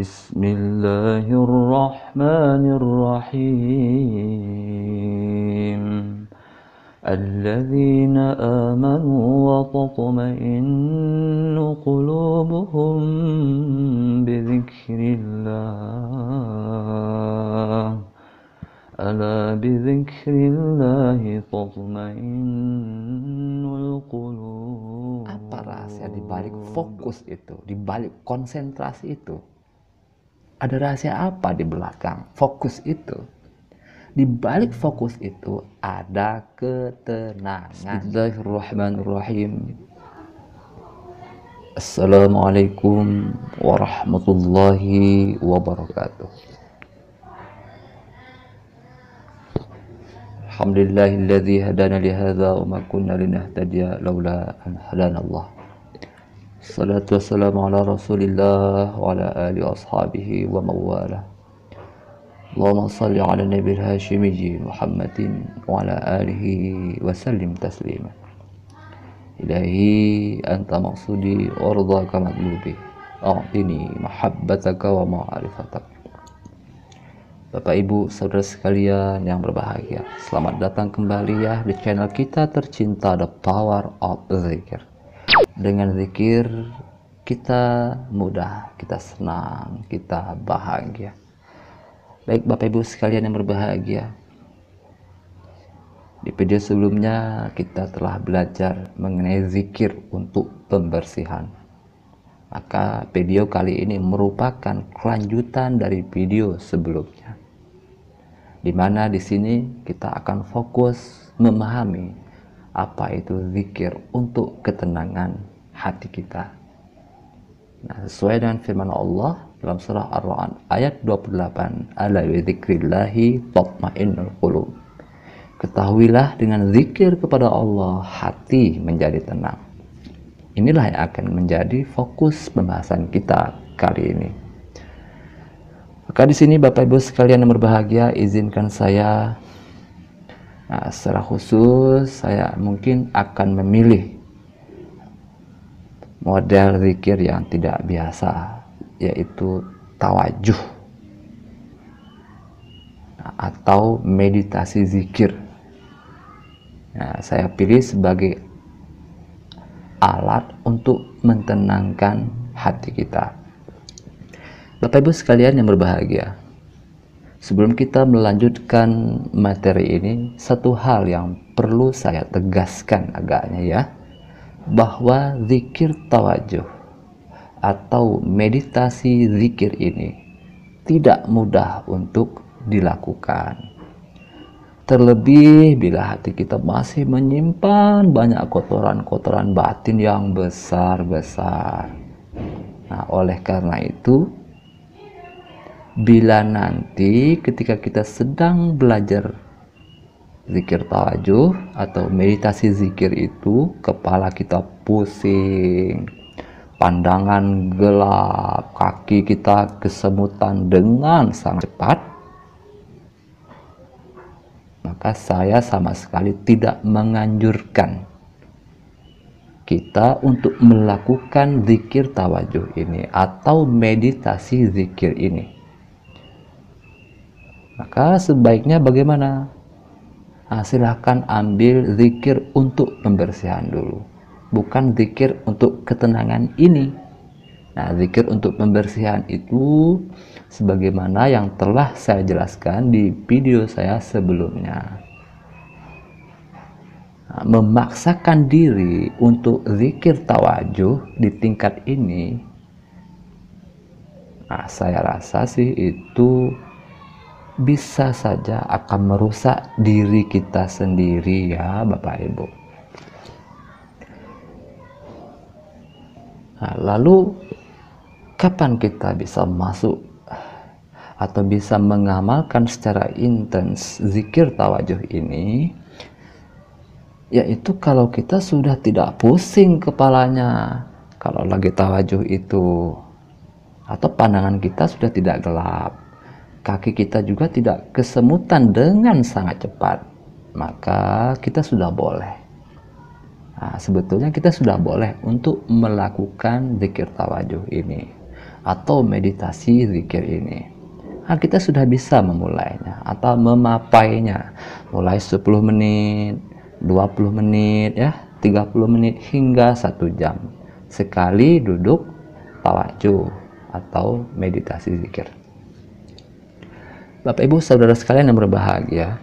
Bismillahirrahmanirrahim. Alladzina amanu wa tatma'innu qulubuhum bidzikrillah. Ala bidzikrillahi tatma'innul qulub. Apa rahasia di balik fokus itu, di balik konsentrasi itu? Ada rahasia apa di belakang fokus itu? Di balik fokus itu ada ketenangan. Bismillahirrahmanirrahim. Assalamualaikum warahmatullahi wabarakatuh. Alhamdulillahilladzi hadana li hadza wa ma kunna linahtadiya laula an hadanallah. Salatu wassalamu ala Rasulillah wa ala alihi wa ashabihi wa mawala. Allahumma salli ala nabiyil hashimiyyi Muhammadin wa ala alihi wa sallim taslima. Ilahi anta maqsudi wardaka matlubi. A'tini mahabbataka wa ma'rifatak. Bapak Ibu saudara sekalian yang berbahagia, selamat datang kembali ya di channel kita tercinta, The Power of Zikir. Dengan zikir kita mudah, kita senang, kita bahagia. Baik Bapak Ibu sekalian yang berbahagia, di video sebelumnya kita telah belajar mengenai zikir untuk pembersihan. Maka video kali ini merupakan kelanjutan dari video sebelumnya, di mana di sini kita akan fokus memahami apa itu zikir untuk ketenangan hati kita. Nah, sesuai dengan firman Allah dalam surah Ar-Ra'd ayat 28, ala bidzikrillahi tatma'innul qulub. Ketahuilah dengan zikir kepada Allah hati menjadi tenang. Inilah yang akan menjadi fokus pembahasan kita kali ini. Maka di sini Bapak Ibu sekalian yang berbahagia, izinkan saya secara khusus saya mungkin akan memilih model zikir yang tidak biasa, yaitu tawajuh atau meditasi zikir. Nah, saya pilih sebagai alat untuk mentenangkan hati kita. Bapak Ibu sekalian yang berbahagia, sebelum kita melanjutkan materi ini, satu hal yang perlu saya tegaskan agaknya ya, bahwa zikir tawajuh atau meditasi zikir ini tidak mudah untuk dilakukan. Terlebih bila hati kita masih menyimpan banyak kotoran-kotoran batin yang besar-besar. Nah, oleh karena itu, bila nanti ketika kita sedang belajar zikir tawajuh atau meditasi zikir itu, kepala kita pusing, pandangan gelap, kaki kita kesemutan dengan sangat cepat, maka saya sama sekali tidak menganjurkan kita untuk melakukan zikir tawajuh ini atau meditasi zikir ini. Maka sebaiknya bagaimana? Nah, silahkan ambil zikir untuk pembersihan dulu, bukan zikir untuk ketenangan ini. Nah, zikir untuk pembersihan itu sebagaimana yang telah saya jelaskan di video saya sebelumnya. Nah, memaksakan diri untuk zikir tawajuh di tingkat ini, nah, saya rasa sih itu bisa saja akan merusak diri kita sendiri ya Bapak Ibu. Nah, lalu kapan kita bisa masuk atau bisa mengamalkan secara intens zikir tawajuh ini? Yaitu kalau kita sudah tidak pusing kepalanya kalau lagi tawajuh itu, atau pandangan kita sudah tidak gelap, kaki kita juga tidak kesemutan dengan sangat cepat, maka kita sudah boleh. Nah, sebetulnya kita sudah boleh untuk melakukan zikir tawajuh ini. atau meditasi zikir ini. Nah, kita sudah bisa memulainya atau memapainya mulai 10 menit, 20 menit ya, 30 menit hingga 1 jam sekali duduk tawadhuh atau meditasi zikir. Bapak Ibu saudara sekalian yang berbahagia,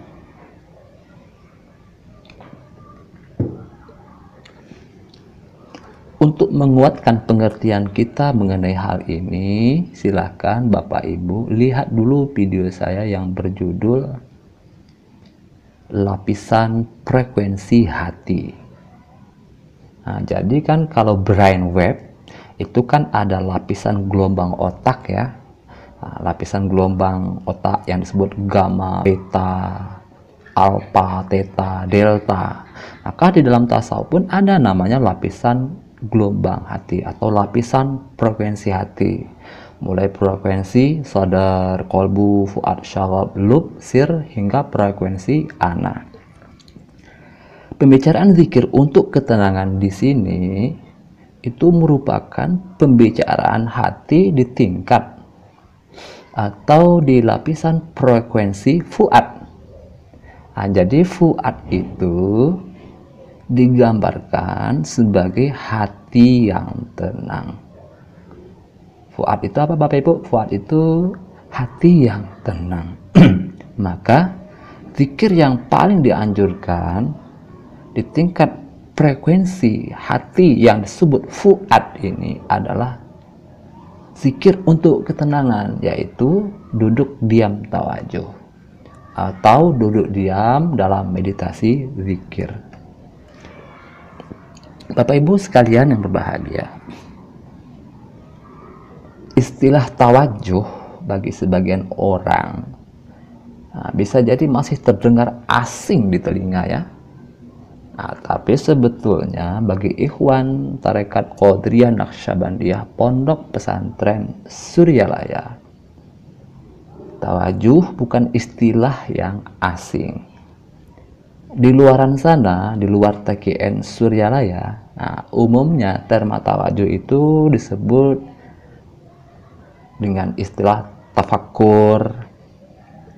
untuk menguatkan pengertian kita mengenai hal ini, silakan Bapak Ibu lihat dulu video saya yang berjudul Lapisan Frekuensi Hati. Nah, jadi kan kalau brainwave itu kan ada lapisan gelombang otak ya. Nah, lapisan gelombang otak yang disebut gamma, beta, alpha, theta, delta. Maka di dalam tasawuf pun ada namanya lapisan gelombang hati atau lapisan frekuensi hati. Mulai frekuensi sadar, kolbu, fuad, syarab, lub, sir hingga frekuensi ana. Pembicaraan zikir untuk ketenangan di sini itu merupakan pembicaraan hati di tingkat atau di lapisan frekuensi fuad. Nah, jadi fuad itu digambarkan sebagai hati yang tenang. Fuad itu apa Bapak Ibu? Fuad itu hati yang tenang. Maka zikir yang paling dianjurkan di tingkat frekuensi hati yang disebut fuad ini adalah zikir untuk ketenangan, yaitu duduk diam tawadhuh atau duduk diam dalam meditasi zikir. Bapak Ibu sekalian yang berbahagia, istilah tawadhuh bagi sebagian orang bisa jadi masih terdengar asing di telinga ya. Tapi sebetulnya bagi ikhwan Tarekat Qadiriyah Naqsyabandiyah Pondok Pesantren Suryalaya, tawadhuh bukan istilah yang asing. Di luaran sana, di luar TKN Suryalaya, umumnya terma tawadhuh itu disebut dengan istilah tafakkur.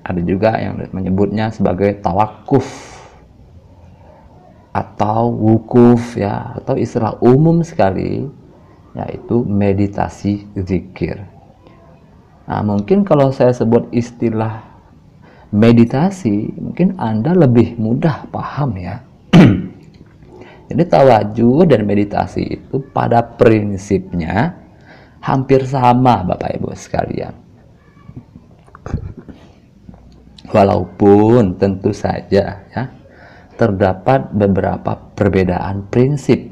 Ada juga yang menyebutnya sebagai tawakuf atau wukuf ya, atau istilah umum sekali yaitu meditasi zikir. Mungkin kalau saya sebut istilah meditasi, mungkin Anda lebih mudah paham ya. Jadi tawadhuh dan meditasi itu pada prinsipnya hampir sama Bapak Ibu sekalian. Walaupun tentu saja ya terdapat beberapa perbedaan prinsip.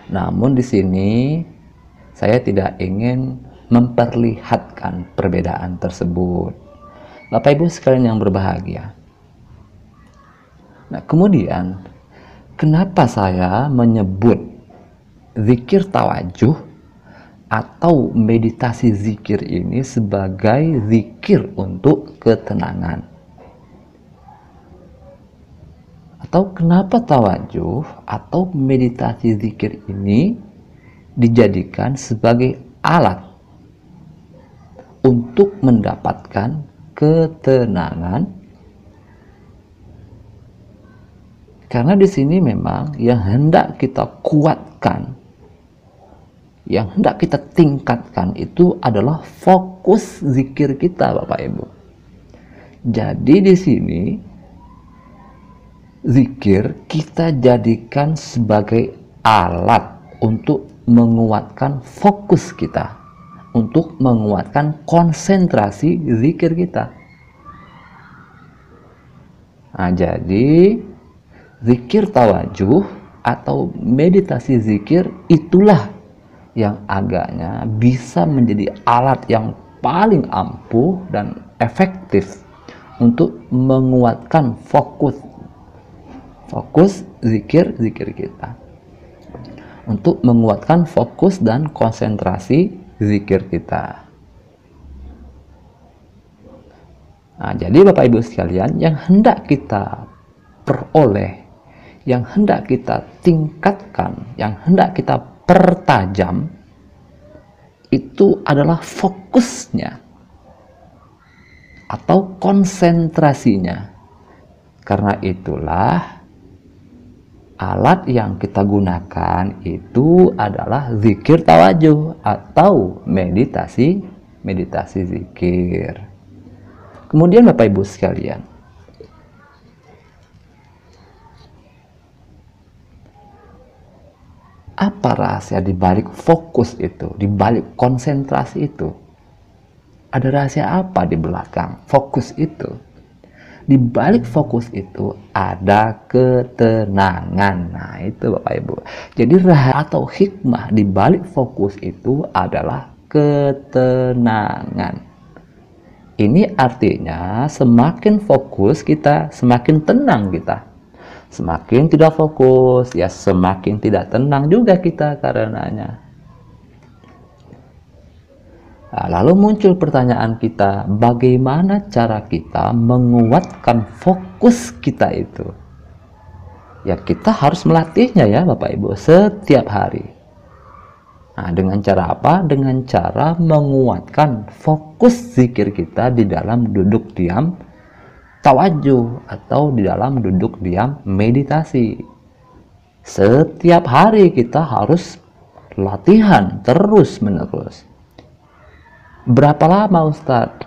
Namun di sini saya tidak ingin memperlihatkan perbedaan tersebut. Bapak Ibu sekalian yang berbahagia. Nah, kemudian kenapa saya menyebut zikir tawadhuh atau meditasi zikir ini sebagai zikir untuk ketenangan? Atau kenapa tawadhuh atau meditasi zikir ini dijadikan sebagai alat untuk mendapatkan ketenangan? Karena di sini memang yang hendak kita kuatkan, yang hendak kita tingkatkan itu adalah fokus zikir kita Bapak Ibu. Jadi di sini zikir kita jadikan sebagai alat untuk menguatkan fokus kita, untuk menguatkan konsentrasi zikir kita. Jadi zikir tawadhuh atau meditasi zikir itulah yang agaknya bisa menjadi alat yang paling ampuh dan efektif untuk menguatkan fokus zikir kita, untuk menguatkan fokus dan konsentrasi zikir kita. Jadi Bapak Ibu sekalian, yang hendak kita peroleh, yang hendak kita tingkatkan, yang hendak kita pertajam, itu adalah fokusnya atau konsentrasinya. Karena itulah alat yang kita gunakan itu adalah zikir tawajuh atau meditasi zikir. Kemudian Bapak Ibu sekalian, apa rahasia di balik fokus itu, di balik konsentrasi itu? Ada rahasia apa di belakang fokus itu? Di balik fokus itu ada ketenangan. Nah, itu Bapak Ibu. Jadi rahasia atau hikmah di balik fokus itu adalah ketenangan. Ini artinya semakin fokus kita, semakin tenang kita. Semakin tidak fokus, ya semakin tidak tenang juga kita karenanya. Nah, lalu muncul pertanyaan kita, bagaimana cara kita menguatkan fokus kita itu? Ya kita harus melatihnya ya Bapak Ibu setiap hari. Nah, dengan cara apa? Dengan cara menguatkan fokus zikir kita di dalam duduk diam tawajuh atau di dalam duduk diam meditasi. Setiap hari kita harus latihan terus menerus. Berapa lama Ustadz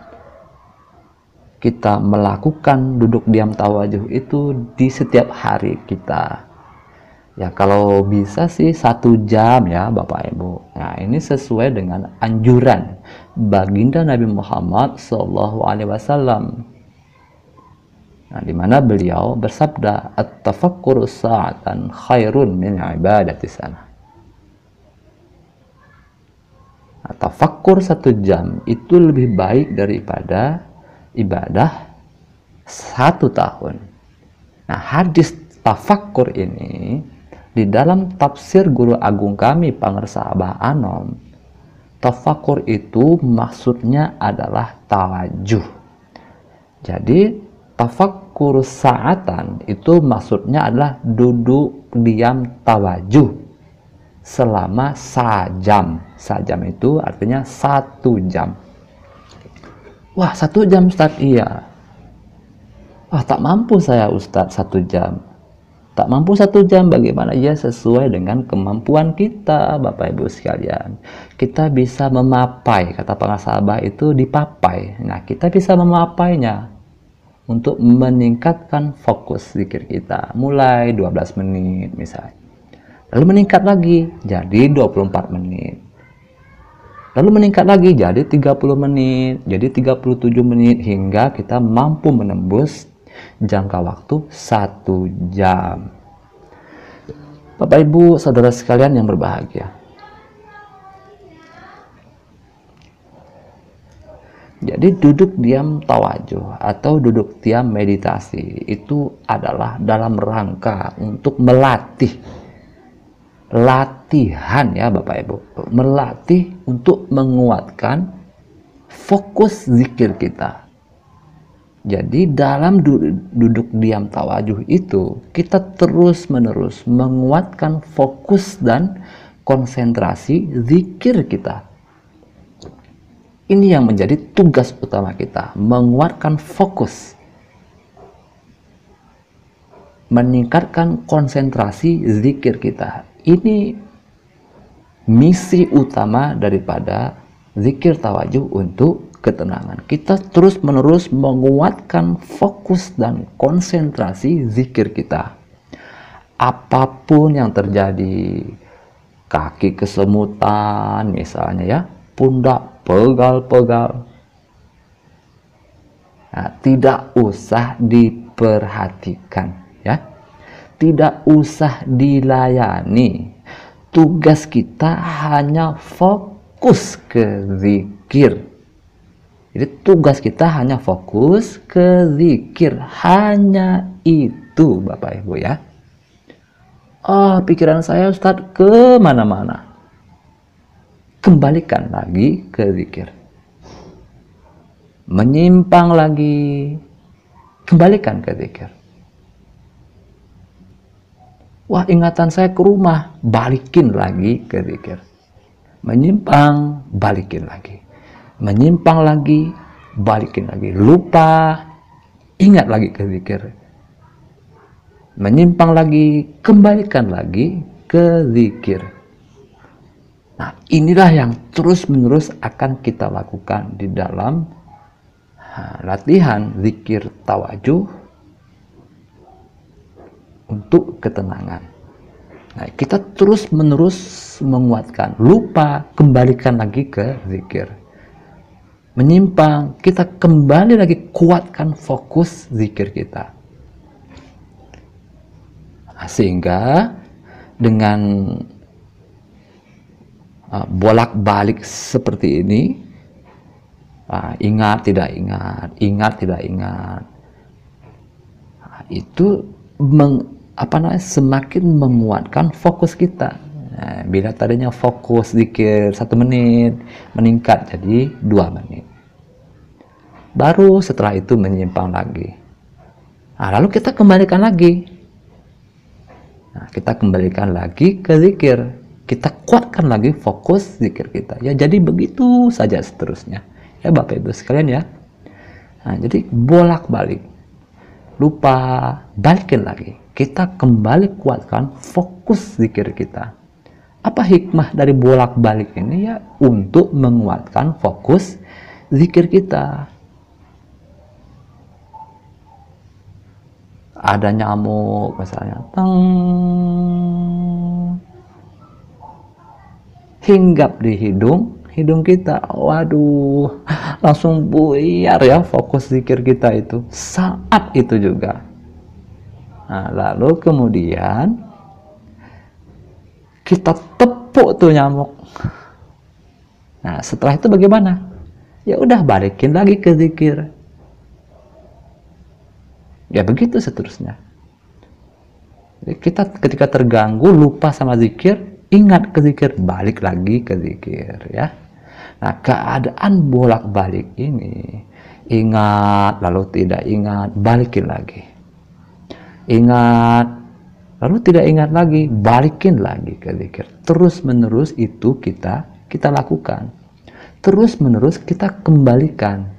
kita melakukan duduk diam tawajuh itu di setiap hari kita? Ya kalau bisa sih 1 jam ya Bapak Ibu. Nah ini sesuai dengan anjuran baginda Nabi Muhammad SAW. Nah, di mana beliau bersabda, at-tafakkuru sa'atan khairun min ibadati sana. Nah, tafakkur 1 jam itu lebih baik daripada ibadah 1 tahun. Nah, hadis tafakkur ini di dalam tafsir guru agung kami Pangersa Abah Anom, tafakkur itu maksudnya adalah tawajuh. Jadi tafakkur sa'atan itu maksudnya adalah duduk diam tawajuh selama sajam. Sajam itu artinya 1 jam. Wah 1 jam Ustadz, iya. Wah tak mampu saya Ustadz 1 jam. Tak mampu 1 jam bagaimana? Ya sesuai dengan kemampuan kita Bapak Ibu sekalian. Kita bisa memapai, kata Pangersa Abah itu dipapai. Nah kita bisa memapainya untuk meningkatkan fokus zikir kita. Mulai 12 menit misalnya. Lalu meningkat lagi jadi 24 menit. Lalu meningkat lagi jadi 30 menit, jadi 37 menit hingga kita mampu menembus jangka waktu 1 jam. Bapak Ibu saudara sekalian yang berbahagia, jadi duduk diam tawajuh atau duduk diam meditasi itu adalah dalam rangka untuk latihan ya Bapak Ibu, melatih untuk menguatkan fokus zikir kita. Jadi dalam duduk diam tawajuh itu kita terus menerus menguatkan fokus dan konsentrasi zikir kita. Ini yang menjadi tugas utama kita, menguatkan fokus, meningkatkan konsentrasi zikir kita. Ini misi utama daripada zikir tawajuh untuk ketenangan. Kita terus menerus menguatkan fokus dan konsentrasi zikir kita. Apapun yang terjadi, kaki kesemutan misalnya ya, pundak pegal-pegal, nah, tidak usah diperhatikan ya, tidak usah dilayani. Tugas kita hanya fokus ke zikir. Jadi tugas kita hanya fokus ke zikir, hanya itu Bapak Ibu ya. Oh pikiran saya Ustadz kemana-mana. Kembalikan lagi ke zikir. Menyimpang lagi, kembalikan ke zikir. Wah ingatan saya ke rumah, balikin lagi ke zikir. menyimpang, balikin lagi, menyimpang lagi, balikin lagi, lupa, ingat lagi ke zikir, menyimpang lagi, kembalikan lagi ke zikir. Nah, inilah yang terus-menerus akan kita lakukan di dalam latihan zikir tawajuh untuk ketenangan. Nah, kita terus-menerus menguatkan, lupa, kembalikan lagi ke zikir. Menyimpang, kita kembali lagi kuatkan fokus zikir kita. Nah, sehingga dengan bolak-balik seperti ini, ingat tidak ingat, ingat tidak ingat, itu semakin menguatkan fokus kita. Nah, bila tadinya fokus zikir 1 menit, meningkat jadi 2 menit. Baru setelah itu menyimpang lagi. Nah, lalu kita kembalikan lagi. Nah, kita kembalikan lagi ke zikir. Kita kuatkan lagi fokus zikir kita. Ya, jadi begitu saja seterusnya. Ya Bapak Ibu sekalian ya. Nah, jadi bolak-balik. Lupa, balikin lagi. Kita kembali kuatkan fokus zikir kita. Apa hikmah dari bolak-balik ini? Ya, untuk menguatkan fokus zikir kita. Ada nyamuk misalnya, hinggap di hidung kita, waduh, langsung buyar ya fokus zikir kita itu saat itu juga. Nah, lalu kemudian kita tepuk tuh nyamuk. Nah, setelah itu bagaimana? Ya udah, balikin lagi ke zikir. Ya begitu seterusnya. Jadi kita ketika terganggu, lupa sama zikir, ingat ke zikir, balik lagi ke zikir ya. Nah, keadaan bolak-balik ini, ingat lalu tidak ingat, balikin lagi. Ingat lalu tidak ingat lagi, balikin lagi ke zikir. Terus menerus itu kita lakukan. Terus menerus kita kembalikan.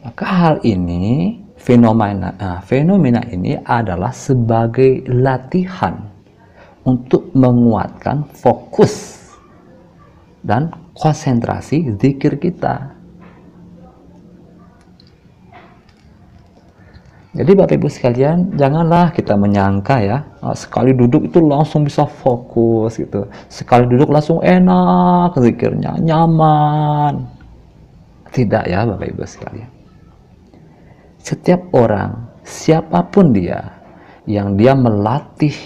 Maka hal ini, fenomena ini adalah sebagai latihan untuk menguatkan fokus dan konsentrasi zikir kita. Jadi Bapak Ibu sekalian, janganlah kita menyangka ya, sekali duduk itu langsung bisa fokus gitu. Sekali duduk langsung enak zikirnya, nyaman. Tidak ya Bapak Ibu sekalian. Setiap orang, siapapun dia, yang dia melatih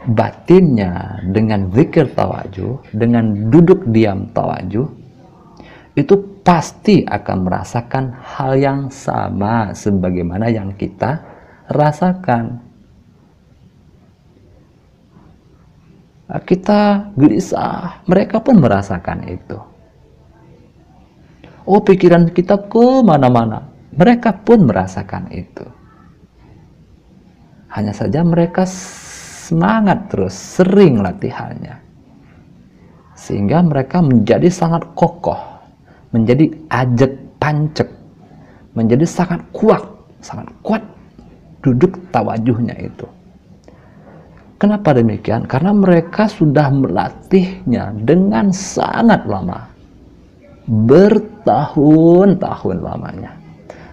batinnya dengan zikir tawajuh, dengan duduk diam tawajuh, itu pasti akan merasakan hal yang sama sebagaimana yang kita rasakan. Kita gelisah, mereka pun merasakan itu. Oh, pikiran kita kemana-mana, mereka pun merasakan itu. Hanya saja mereka semangat terus, sering latihannya. Sehingga mereka menjadi sangat kokoh, menjadi ajek pancek, menjadi sangat kuat duduk tawajuhnya itu. Kenapa demikian? Karena mereka sudah melatihnya dengan sangat lama, bertahun-tahun lamanya.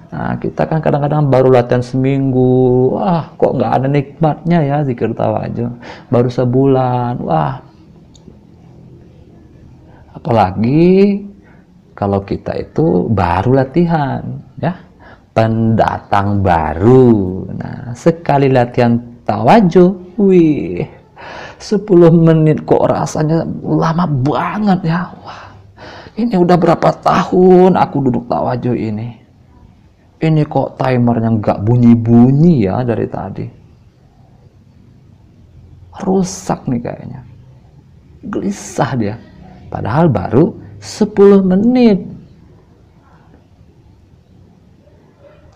Nah, kita kan kadang-kadang baru latihan seminggu, wah kok nggak ada nikmatnya ya zikir tawajuh. Baru sebulan, wah. Apalagi kalau kita itu baru latihan, ya, pendatang baru. Nah, sekali latihan tawajuh, wih, 10 menit kok rasanya lama banget ya. Wah, ini udah berapa tahun aku duduk tawajuh ini. Ini kok timernya nggak bunyi-bunyi ya dari tadi. Rusak nih kayaknya. Gelisah dia. Padahal baru 10 menit.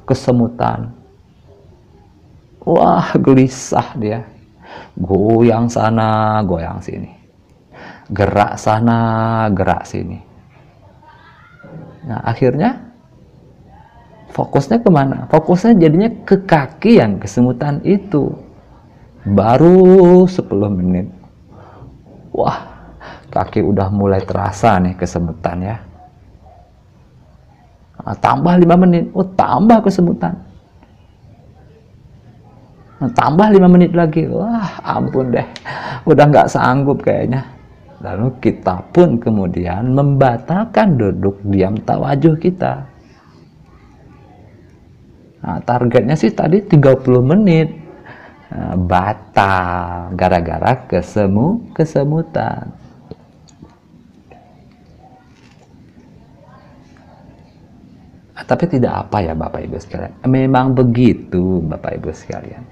Kesemutan. Wah, gelisah dia. Goyang sana, goyang sini. Gerak sana, gerak sini. Nah, akhirnya fokusnya kemana? Fokusnya jadinya ke kaki yang kesemutan itu. Baru 10 menit. Wah, kaki udah mulai terasa nih kesemutan ya. Nah, tambah 5 menit. Oh, tambah kesemutan. Nah, tambah 5 menit lagi. Wah, ampun deh. Udah nggak sanggup kayaknya. Lalu kita pun kemudian membatalkan duduk diam tawajuh kita. Nah, targetnya sih tadi 30 menit. Nah, batal gara-gara kesemutan. Tapi tidak apa ya Bapak Ibu sekalian. Memang begitu Bapak Ibu sekalian.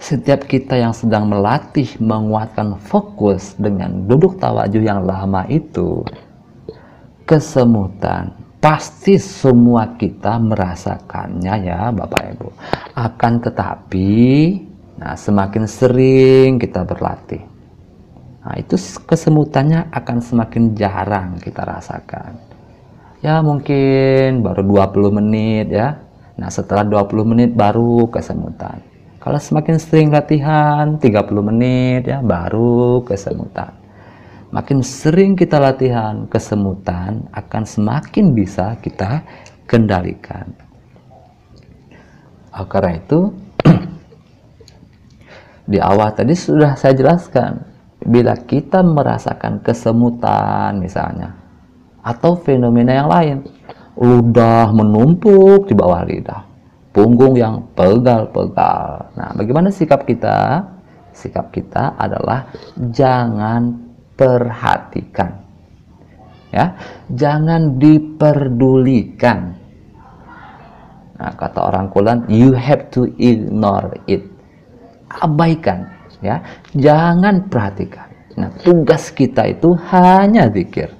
Setiap kita yang sedang melatih menguatkan fokus dengan duduk tawajuh yang lama itu, kesemutan, pasti semua kita merasakannya ya Bapak Ibu. Akan tetapi, nah semakin sering kita berlatih, nah itu kesemutannya akan semakin jarang kita rasakan. Ya mungkin baru 20 menit ya. Nah setelah 20 menit baru kesemutan. Kalau semakin sering latihan 30 menit ya baru kesemutan. Makin sering kita latihan, kesemutan akan semakin bisa kita kendalikan. Karena itu di awal tadi sudah saya jelaskan, bila kita merasakan kesemutan misalnya, atau fenomena yang lain, ludah menumpuk di bawah lidah, punggung yang pegal-pegal. Nah, bagaimana sikap kita? Sikap kita adalah jangan perhatikan, ya, jangan diperdulikan. Nah, kata orang Kulon, you have to ignore it. Abaikan, ya, jangan perhatikan. Nah, tugas kita itu hanya zikir.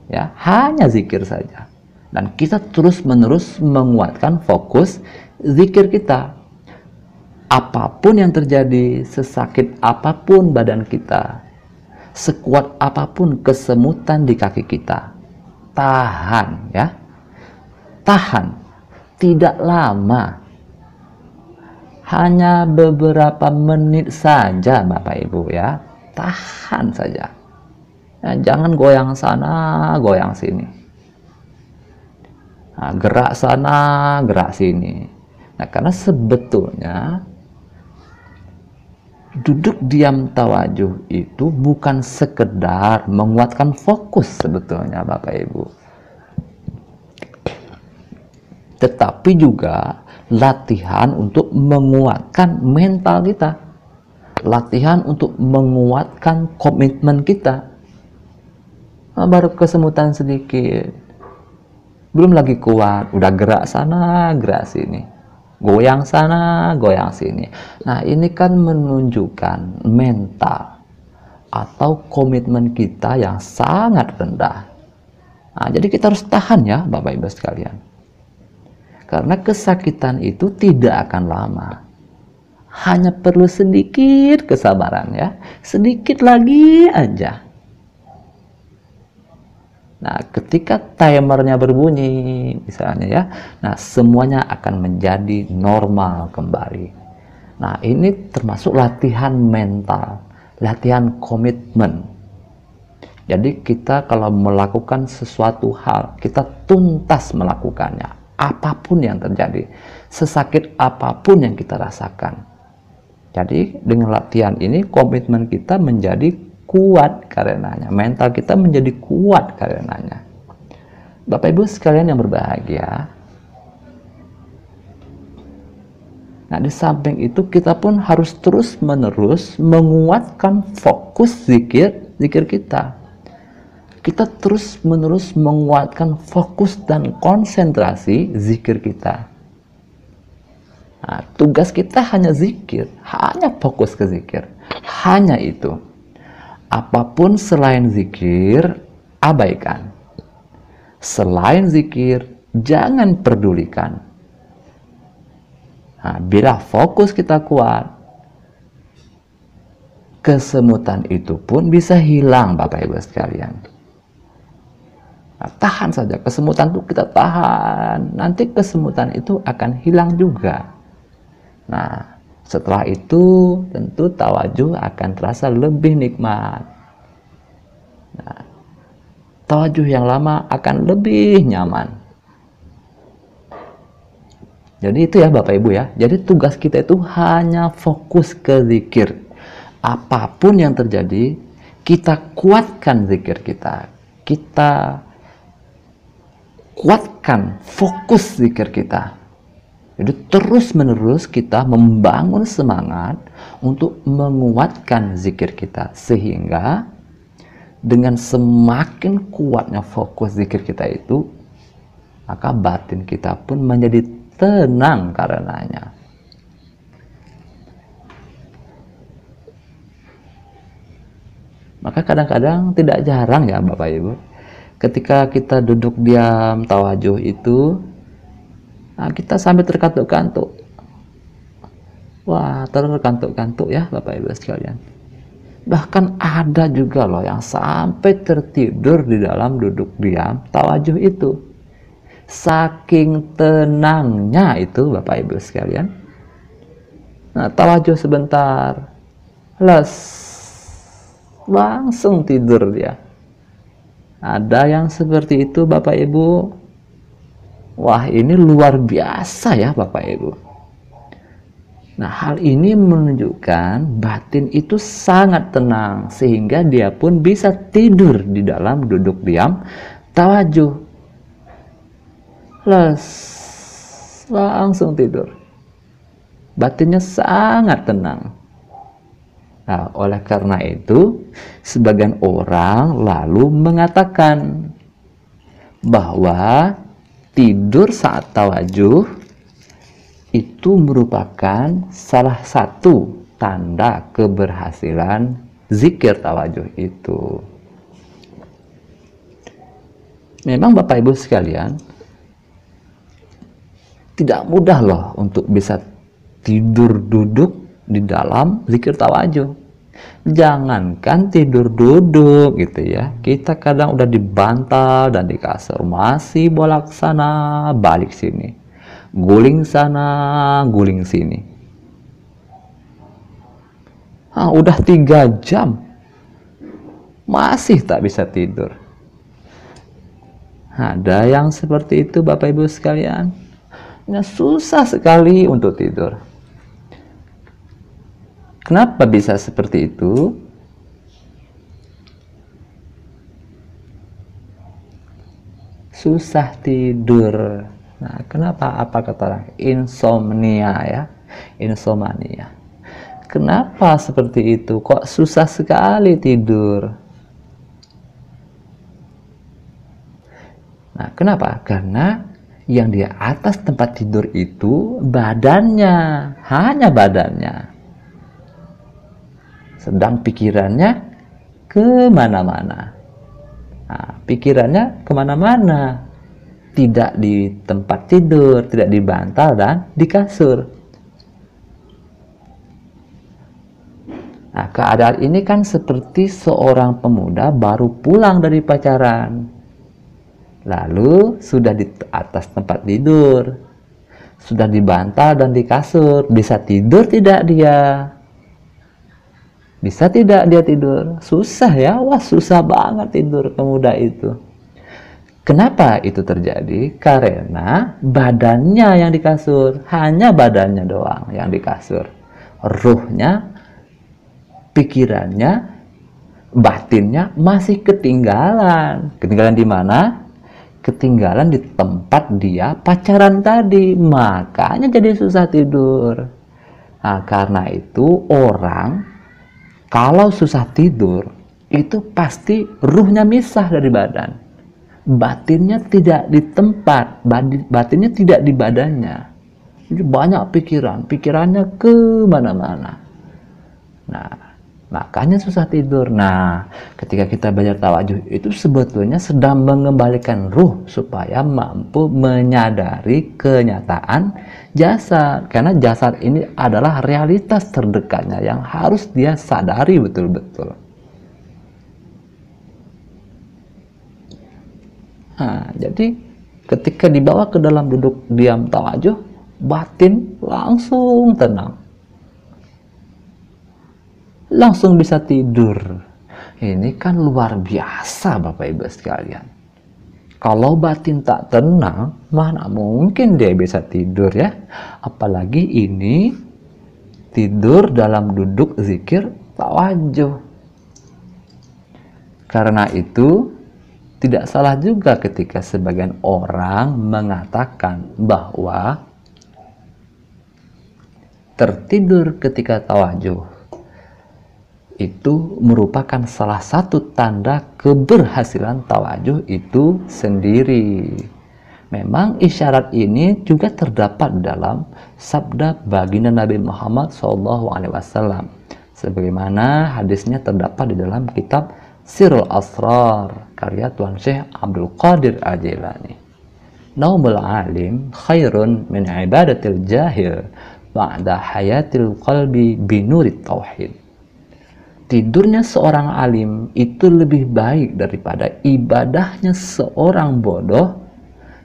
Ya, hanya zikir saja. Dan kita terus-menerus menguatkan fokus zikir kita. Apapun yang terjadi, sesakit apapun badan kita, sekuat apapun kesemutan di kaki kita, tahan ya. Tahan. Tidak lama. Hanya beberapa menit saja Bapak Ibu ya. Tahan saja. Nah, jangan goyang sana, goyang sini. Nah, gerak sana, gerak sini. Nah, karena sebetulnya duduk diam tawajuh itu bukan sekedar menguatkan fokus sebetulnya Bapak Ibu. Tetapi juga latihan untuk menguatkan mental kita. Latihan untuk menguatkan komitmen kita. Nah, baru kesemutan sedikit, belum lagi kuat, udah gerak sana, gerak sini, goyang sana, goyang sini. Nah, ini kan menunjukkan mental atau komitmen kita yang sangat rendah. Nah, jadi kita harus tahan ya Bapak Ibu sekalian, karena kesakitan itu tidak akan lama, hanya perlu sedikit kesabaran ya, sedikit lagi aja. Nah, ketika timernya berbunyi, misalnya ya, nah semuanya akan menjadi normal kembali. Nah, ini termasuk latihan mental, latihan komitmen. Jadi kita kalau melakukan sesuatu hal, kita tuntas melakukannya, apapun yang terjadi, sesakit apapun yang kita rasakan. Jadi dengan latihan ini, komitmen kita menjadi kuat karenanya, mental kita menjadi kuat karenanya. Bapak Ibu sekalian yang berbahagia, nah di samping itu kita pun harus terus menerus menguatkan fokus zikir kita. Kita terus menerus menguatkan fokus dan konsentrasi zikir kita. Nah, tugas kita hanya zikir, hanya fokus ke zikir, hanya itu. Apapun selain zikir, abaikan. Selain zikir, jangan pedulikan. Nah, bila fokus kita kuat, kesemutan itu pun bisa hilang, Bapak Ibu sekalian. Nah, tahan saja, kesemutan itu kita tahan, nanti kesemutan itu akan hilang juga. Nah, setelah itu tentu tawajuh akan terasa lebih nikmat. Nah, tawajuh yang lama akan lebih nyaman. Jadi itu ya Bapak Ibu ya. Jadi tugas kita itu hanya fokus ke zikir. Apapun yang terjadi, kita kuatkan zikir kita. Kita kuatkan fokus zikir kita. Jadi terus-menerus kita membangun semangat untuk menguatkan zikir kita. Sehingga dengan semakin kuatnya fokus zikir kita itu, maka batin kita pun menjadi tenang karenanya. Maka kadang-kadang tidak jarang ya Bapak Ibu, ketika kita duduk diam tawajuh itu, nah, kita sampai terkantuk-kantuk. Wah, terkantuk-kantuk ya Bapak Ibu sekalian. Bahkan ada juga loh yang sampai tertidur di dalam duduk diam tawajuh itu. Saking tenangnya itu Bapak Ibu sekalian. Nah, tawajuh sebentar, langsung tidur dia. Ada yang seperti itu Bapak Ibu. Wah, ini luar biasa ya Bapak Ibu. Nah, hal ini menunjukkan batin itu sangat tenang sehingga dia pun bisa tidur di dalam duduk diam tawajuh. Langsung tidur. Batinnya sangat tenang. Nah, oleh karena itu, sebagian orang lalu mengatakan bahwa tidur saat tawajuh itu merupakan salah satu tanda keberhasilan zikir tawajuh itu. Memang Bapak Ibu sekalian, tidak mudah loh untuk bisa tidur duduk di dalam zikir tawajuh. Jangankan tidur duduk gitu ya, kita kadang udah dibantal dan di kasur masih bolak sana balik sini, guling sana guling sini. Udah 3 jam masih tak bisa tidur. Ada yang seperti itu Bapak Ibu sekalian. Susah sekali untuk tidur. Kenapa bisa seperti itu? Susah tidur. Nah, kenapa? Apa kata orang? Insomnia ya. Insomnia. Kenapa seperti itu? Kok susah sekali tidur? Nah, kenapa? Karena yang di atas tempat tidur itu badannya, hanya badannya. Sedang pikirannya kemana-mana. Nah, pikirannya kemana-mana. Tidak di tempat tidur, tidak di bantal dan di kasur. Nah, keadaan ini kan seperti seorang pemuda baru pulang dari pacaran. Lalu sudah di atas tempat tidur, sudah di bantal dan di kasur, bisa tidur tidak dia? Bisa tidak dia tidur? Susah ya, wah susah banget tidur pemuda itu. Kenapa itu terjadi? Karena badannya yang di kasur, hanya badannya doang yang di kasur. Ruhnya, pikirannya, batinnya masih ketinggalan. Ketinggalan di mana? Ketinggalan di tempat dia pacaran tadi, makanya jadi susah tidur. Nah, karena itu orang kalau susah tidur itu pasti ruhnya misah dari badan, batinnya tidak di tempat, batinnya tidak di badannya. Jadi banyak pikirannya kemana-mana. Nah, makanya susah tidur. Nah, ketika kita belajar tawajuh itu sebetulnya sedang mengembalikan ruh supaya mampu menyadari kenyataan jasad, karena jasad ini adalah realitas terdekatnya yang harus dia sadari betul-betul. Nah, jadi ketika dibawa ke dalam duduk diam tawajuh, batin langsung tenang, langsung bisa tidur. Ini kan luar biasa Bapak Ibu sekalian. Kalau batin tak tenang, mana mungkin dia bisa tidur ya. Apalagi ini tidur dalam duduk zikir tawajuh. Karena itu tidak salah juga ketika sebagian orang mengatakan bahwa tertidur ketika tawajuh itu merupakan salah satu tanda keberhasilan tawajuh itu sendiri. Memang isyarat ini juga terdapat dalam sabda baginda Nabi Muhammad SAW, sebagaimana hadisnya terdapat di dalam kitab Sirul Asrar karya Tuan Syekh Abdul Qadir Al-Jilani. Naumul alim khairun min ibadatil jahil ba'da hayatil qalbi binurit tauhid. Tidurnya seorang alim itu lebih baik daripada ibadahnya seorang bodoh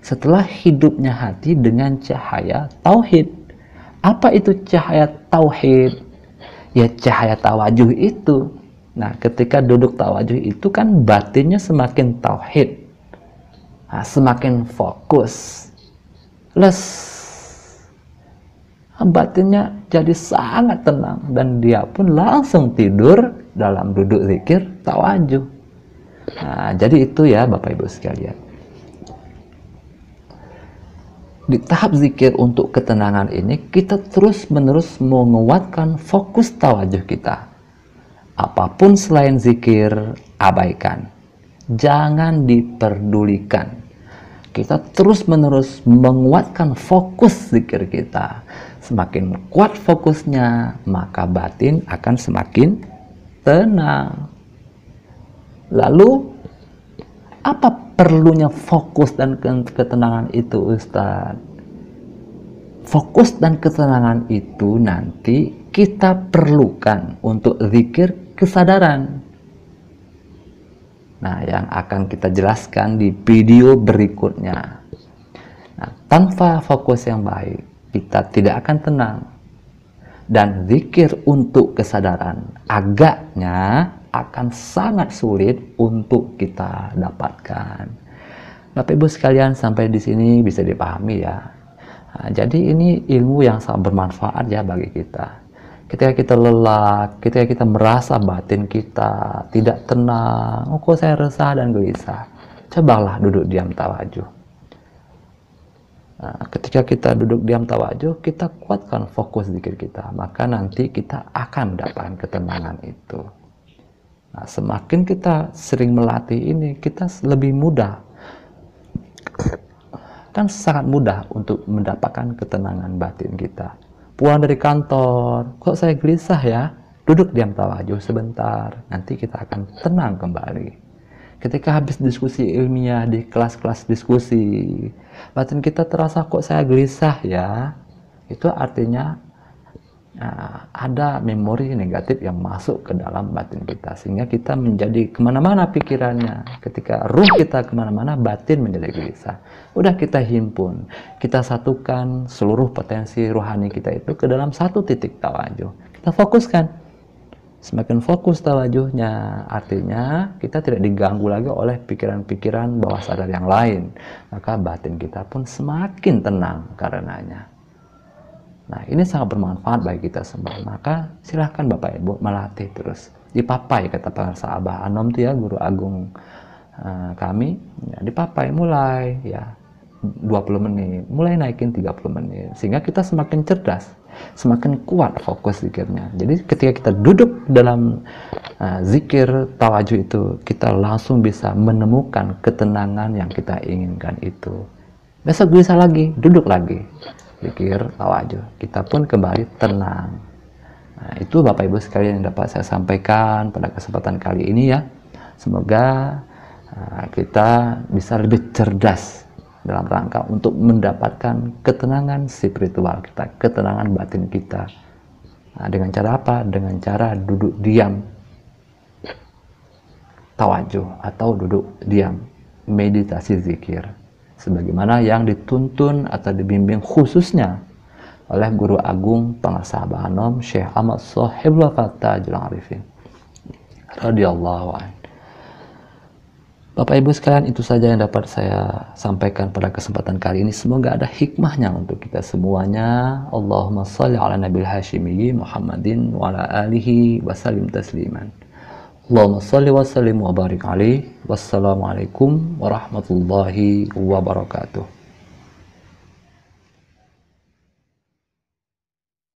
setelah hidupnya hati dengan cahaya tauhid. Apa itu cahaya tauhid? Ya cahaya tawajuh itu. Nah, ketika duduk tawajuh itu kan batinnya semakin tauhid, nah, semakin fokus, batinnya jadi sangat tenang dan dia pun langsung tidur dalam duduk zikir tawajuh. Nah, jadi itu ya Bapak Ibu sekalian. Di tahap zikir untuk ketenangan ini kita terus-menerus menguatkan fokus tawajuh kita. Apapun selain zikir abaikan. Jangan diperdulikan. Kita terus-menerus menguatkan fokus zikir kita. Semakin kuat fokusnya, maka batin akan semakin tenang. Lalu, apa perlunya fokus dan ketenangan itu, Ustaz? Fokus dan ketenangan itu nanti kita perlukan untuk zikir kesadaran. Nah, yang akan kita jelaskan di video berikutnya. Nah, tanpa fokus yang baik, kita tidak akan tenang. Dan zikir untuk kesadaran agaknya akan sangat sulit untuk kita dapatkan. Bapak Ibu sekalian, sampai di sini bisa dipahami ya. Nah, jadi ini ilmu yang sangat bermanfaat ya bagi kita. Ketika kita lelah, ketika kita merasa batin kita tidak tenang, kok saya resah dan gelisah, cobalah duduk diam tawajuh. Nah, ketika kita duduk diam tawajuh, kita kuatkan fokus zikir kita, maka nanti kita akan mendapatkan ketenangan itu. Nah, semakin kita sering melatih ini, kita lebih mudah, kan sangat mudah untuk mendapatkan ketenangan batin kita. Pulang dari kantor, kok saya gelisah ya? Duduk diam tawajuh sebentar, nanti kita akan tenang kembali. Ketika habis diskusi ilmiah di kelas-kelas diskusi, batin kita terasa kok saya gelisah ya, itu artinya ada memori negatif yang masuk ke dalam batin kita, sehingga kita menjadi kemana-mana pikirannya. Ketika ruh kita kemana-mana, batin menjadi gelisah. Udah kita himpun, kita satukan seluruh potensi rohani kita itu ke dalam satu titik tawajuh. Kita fokuskan. Semakin fokus tawajuhnya, artinya kita tidak diganggu lagi oleh pikiran-pikiran bawah sadar yang lain. Maka batin kita pun semakin tenang karenanya. Nah, ini sangat bermanfaat bagi kita semua. Maka silahkan Bapak Ibu melatih terus. Dipapai, kata para sahabat Anom itu ya, guru agung kami. Ya, dipapai mulai ya 20 menit, mulai naikin 30 menit. Sehingga kita semakin cerdas, semakin kuat fokus zikirnya. Jadi ketika kita duduk dalam zikir tawajuh itu, kita langsung bisa menemukan ketenangan yang kita inginkan itu. Besok bisa lagi, duduk lagi. Zikir tawajuh, kita pun kembali tenang. Nah, itu Bapak Ibu sekalian yang dapat saya sampaikan pada kesempatan kali ini ya. Semoga kita bisa lebih cerdas dalam rangka untuk mendapatkan ketenangan spiritual kita, ketenangan batin kita. Nah, dengan cara apa? Dengan cara duduk diam, tawajuh atau duduk diam, meditasi zikir. Sebagaimana yang dituntun atau dibimbing khususnya oleh Guru Agung Pangarsa Abah Anom Syekh Ahmad Sohibul Fatah Julang Arifin radhiyallahu anhu. Bapak Ibu sekalian, itu saja yang dapat saya sampaikan pada kesempatan kali ini. Semoga ada hikmahnya untuk kita semuanya. Allahumma sholli ala nabil hashimi Muhammadin wa ala alihi wa sallim tasliman. Allahumma sholli wa sallim wa barik alaihi. Wassalamualaikum warahmatullahi wabarakatuh.